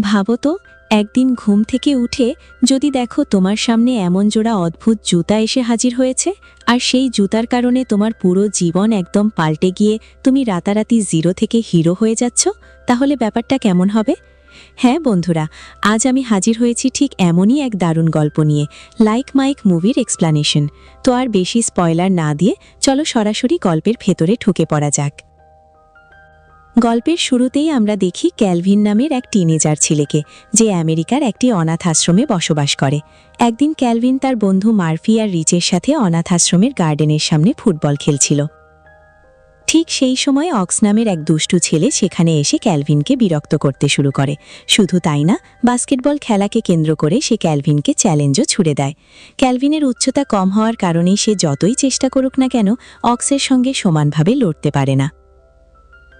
ভাবো তো, একদিন ঘুম থেকে উঠে যদি দেখো তোমার সামনে এমন জোড়া অদ্ভুত জুতা এসে হাজির হয়েছে, আর সেই জুতার কারণে তোমার পুরো জীবন একদম পাল্টে গিয়ে তুমি রাতারাতি জিরো থেকে হিরো হয়ে যাচ্ছ, তাহলে ব্যাপারটা কেমন হবে? হ্যাঁ বন্ধুরা, আজ আমি হাজির হয়েছি ঠিক এমনই এক দারুণ গল্প নিয়ে, লাইক মাইক মুভির এক্সপ্লানেশন। তো আর বেশি স্পয়লার না দিয়ে চলো সরাসরি গল্পের ভেতরে ঢুকে পড়া যাক। গল্পের শুরুতেই আমরা দেখি ক্যালভিন নামের এক টিনেজার ছেলেকে, যে আমেরিকার একটি অনাথ আশ্রমে বসবাস করে। একদিন ক্যালভিন তার বন্ধু মার্ফি আর রিচের সাথে অনাথ আশ্রমের গার্ডেনের সামনে ফুটবল খেলছিল। ঠিক সেই সময় অক্স নামের এক দুষ্টু ছেলে সেখানে এসে ক্যালভিনকে বিরক্ত করতে শুরু করে। শুধু তাই না, বাস্কেটবল খেলাকে কেন্দ্র করে সে ক্যালভিনকে চ্যালেঞ্জও ছুড়ে দেয়। ক্যালভিনের উচ্চতা কম হওয়ার কারণেই সে যতই চেষ্টা করুক না কেন, অক্সের সঙ্গে সমানভাবে লড়তে পারে না।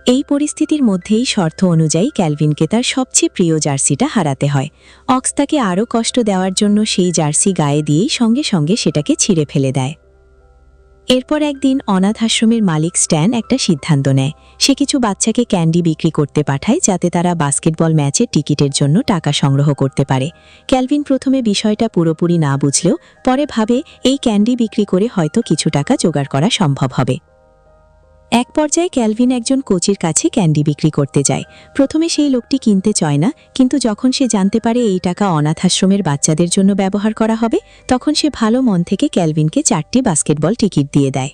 এই পরিস্থিতির মধ্যেই শর্ত অনুযায়ী ক্যালভিনকে তার সবচেয়ে প্রিয় জার্সিটা হারাতে হয়। অক্স তাকে আরও কষ্ট দেওয়ার জন্য সেই জার্সি গায়ে দিয়েই সঙ্গে সঙ্গে সেটাকে ছিঁড়ে ফেলে দেয়। এরপর একদিন অনাথ আশ্রমের মালিক স্ট্যান একটা সিদ্ধান্ত নেয়। সে কিছু বাচ্চাকে ক্যান্ডি বিক্রি করতে পাঠায়, যাতে তারা বাস্কেটবল ম্যাচের টিকিটের জন্য টাকা সংগ্রহ করতে পারে। ক্যালভিন প্রথমে বিষয়টা পুরোপুরি না বুঝলেও পরে ভাবে এই ক্যান্ডি বিক্রি করে হয়তো কিছু টাকা জোগাড় করা সম্ভব হবে। এক পর্যায়ে ক্যালভিন একজন কোচের কাছে ক্যান্ডি বিক্রি করতে যায়। প্রথমে সেই লোকটি কিনতে চায় না, কিন্তু যখন সে জানতে পারে এই টাকা অনাথ আশ্রমের বাচ্চাদের জন্য ব্যবহার করা হবে, তখন সে ভালো মন থেকে ক্যালভিনকে 4টি বাস্কেটবল টিকিট দিয়ে দেয়।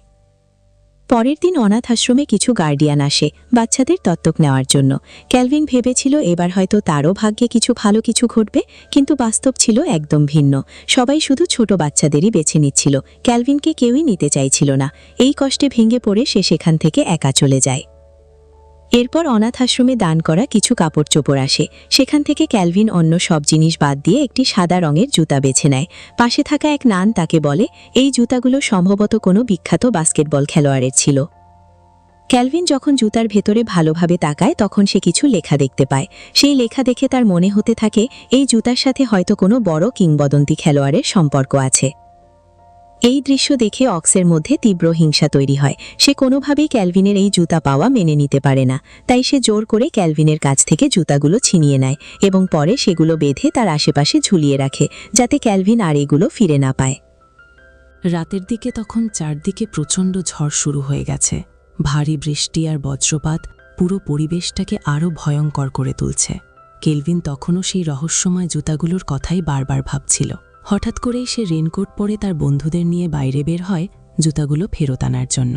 পরের দিন অনাথ আশ্রমে কিছু গার্ডিয়ান আসে বাচ্চাদের দত্তক নেওয়ার জন্য। ক্যালভিন ভেবেছিল এবার হয়তো তারও ভাগ্যে কিছু ভালো কিছু ঘটবে, কিন্তু বাস্তব ছিল একদম ভিন্ন। সবাই শুধু ছোট বাচ্চাদেরই বেছে নিচ্ছিল, ক্যালভিনকে কেউই নিতে চাইছিল না। এই কষ্টে ভেঙে পড়ে সে সেখান থেকে একা চলে যায়। এরপর অনাথ আশ্রমে দান করা কিছু কাপড় চোপড় আসে। সেখান থেকে ক্যালভিন অন্য সব জিনিস বাদ দিয়ে একটি সাদা রঙের জুতা বেছে নেয়। পাশে থাকা এক নান তাকে বলে এই জুতাগুলো সম্ভবত কোনো বিখ্যাত বাস্কেটবল খেলোয়াড়ের ছিল। ক্যালভিন যখন জুতার ভেতরে ভালোভাবে তাকায়, তখন সে কিছু লেখা দেখতে পায়। সেই লেখা দেখে তার মনে হতে থাকে এই জুতার সাথে হয়তো কোনো বড় কিংবদন্তি খেলোয়াড়ের সম্পর্ক আছে। এই দৃশ্য দেখে অক্সের মধ্যে তীব্র হিংসা তৈরি হয়। সে কোনোভাবেই ক্যালভিনের এই জুতা পাওয়া মেনে নিতে পারে না, তাই সে জোর করে ক্যালভিনের কাছ থেকে জুতাগুলো ছিনিয়ে নেয় এবং পরে সেগুলো বেঁধে তার আশেপাশে ঝুলিয়ে রাখে, যাতে ক্যালভিন আর এগুলো ফিরে না পায়। রাতের দিকে তখন চারদিকে প্রচণ্ড ঝড় শুরু হয়ে গেছে। ভারী বৃষ্টি আর বজ্রপাত পুরো পরিবেশটাকে আরও ভয়ঙ্কর করে তুলছে। ক্যালভিন তখনও সেই রহস্যময় জুতাগুলোর কথাই বারবার ভাবছিল। হঠাৎ করেই সে রেনকোট পরে তার বন্ধুদের নিয়ে বাইরে বের হয় জুতাগুলো ফেরত আনার জন্য।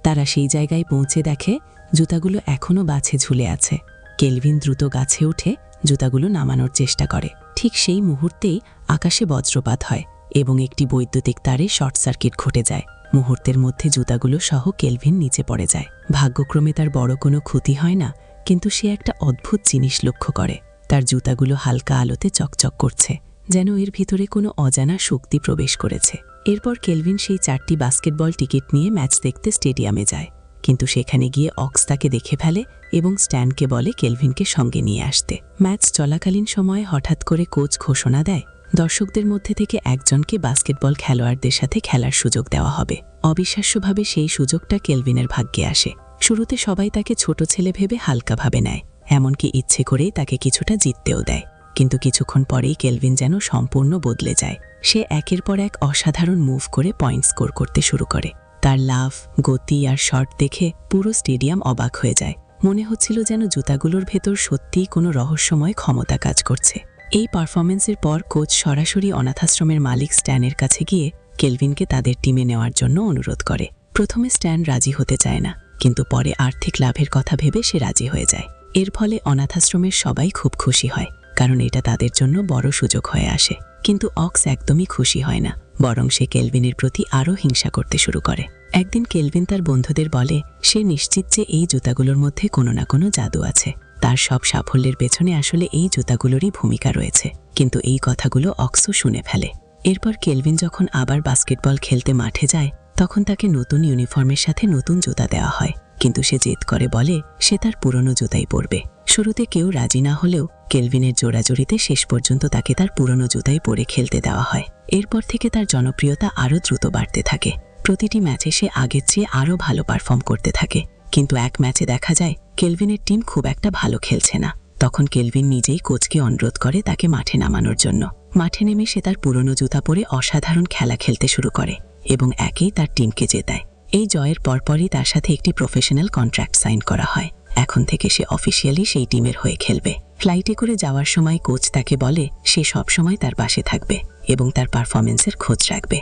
তারা সেই জায়গায় পৌঁছে দেখে জুতাগুলো এখনও গাছে ঝুলে আছে। ক্যালভিন দ্রুত গাছে উঠে জুতাগুলো নামানোর চেষ্টা করে। ঠিক সেই মুহূর্তেই আকাশে বজ্রপাত হয় এবং একটি বৈদ্যুতিক তারে শর্ট সার্কিট ঘটে যায়। মুহূর্তের মধ্যে জুতাগুলো সহ ক্যালভিন নিচে পড়ে যায়। ভাগ্যক্রমে তার বড় কোনো ক্ষতি হয় না, কিন্তু সে একটা অদ্ভুত জিনিস লক্ষ্য করে। তার জুতাগুলো হালকা আলোতে চকচক করছে, যেন এর ভিতরে কোনো অজানা শক্তি প্রবেশ করেছে। এরপর ক্যালভিন সেই 4টি বাস্কেটবল টিকিট নিয়ে ম্যাচ দেখতে স্টেডিয়ামে যায়, কিন্তু সেখানে গিয়ে অক্স তাকে দেখে ফেলে এবং স্ট্যানকে বলে ক্যালভিনকে সঙ্গে নিয়ে আসতে। ম্যাচ চলাকালীন সময়ে হঠাৎ করে কোচ ঘোষণা দেয় দর্শকদের মধ্যে থেকে একজনকে বাস্কেটবল খেলোয়াড়দের সাথে খেলার সুযোগ দেওয়া হবে। অবিশ্বাস্যভাবে সেই সুযোগটা ক্যালভিনের ভাগ্যে আসে। শুরুতে সবাই তাকে ছোট ছেলে ভেবে হালকাভাবে নেয়, এমনকি ইচ্ছে করেই তাকে কিছুটা জিততেও দেয়। কিন্তু কিছুক্ষণ পরেই ক্যালভিন যেন সম্পূর্ণ বদলে যায়। সে একের পর এক অসাধারণ মুভ করে পয়েন্ট স্কোর করতে শুরু করে। তার লাফ, গতি আর শট দেখে পুরো স্টেডিয়াম অবাক হয়ে যায়। মনে হচ্ছিল যেন জুতাগুলোর ভেতর সত্যিই কোনো রহস্যময় ক্ষমতা কাজ করছে। এই পারফরমেন্সের পর কোচ সরাসরি অনাথাশ্রমের মালিক স্ট্যানের কাছে গিয়ে ক্যালভিনকে তাদের টিমে নেওয়ার জন্য অনুরোধ করে। প্রথমে স্ট্যান রাজি হতে চায় না, কিন্তু পরে আর্থিক লাভের কথা ভেবে সে রাজি হয়ে যায়। এর ফলে অনাথাশ্রমের সবাই খুব খুশি হয়, কারণ এটা তাদের জন্য বড় সুযোগ হয়ে আসে। কিন্তু অক্স একদমই খুশি হয় না, বরং সে ক্যালভিনের প্রতি আরও হিংসা করতে শুরু করে। একদিন ক্যালভিন তার বন্ধুদের বলে সে নিশ্চিত যে এই জুতাগুলোর মধ্যে কোনো না কোনো জাদু আছে। তার সব সাফল্যের পেছনে আসলে এই জুতাগুলোরই ভূমিকা রয়েছে। কিন্তু এই কথাগুলো অক্সও শুনে ফেলে। এরপর ক্যালভিন যখন আবার বাস্কেটবল খেলতে মাঠে যায়, তখন তাকে নতুন ইউনিফর্মের সাথে নতুন জুতা দেওয়া হয়, কিন্তু সে জেদ করে বলে সে তার পুরনো জুতাই পরবে। শুরুতে কেউ রাজি না হলেও ক্যালভিনের জোড়াজুড়িতে শেষ পর্যন্ত তাকে তার পুরনো জুতাই পরে খেলতে দেওয়া হয়। এরপর থেকে তার জনপ্রিয়তা আরও দ্রুত বাড়তে থাকে। প্রতিটি ম্যাচে সে আগের চেয়ে আরও ভালো পারফর্ম করতে থাকে। কিন্তু এক ম্যাচে দেখা যায় ক্যালভিনের টিম খুব একটা ভালো খেলছে না। তখন কেলভিন নিজেই কোচকে অনুরোধ করে তাকে মাঠে নামানোর জন্য। মাঠে নেমে সে তার পুরনো জুতা পরে অসাধারণ খেলা খেলতে শুরু করে এবং একেই তার টিমকে জেতায়। এই জয়ের পরপরই তার সাথে একটি প্রফেশনাল কন্ট্রাক্ট সাইন করা হয়। এখন থেকে সে অফিসিয়ালি সেই টিমের হয়ে খেলবে। ফ্লাইটে করে যাওয়ার সময় কোচ তাকে বলে সে সব সময় তার পাশে থাকবে এবং তার পারফরমেন্সের খোঁজ রাখবে।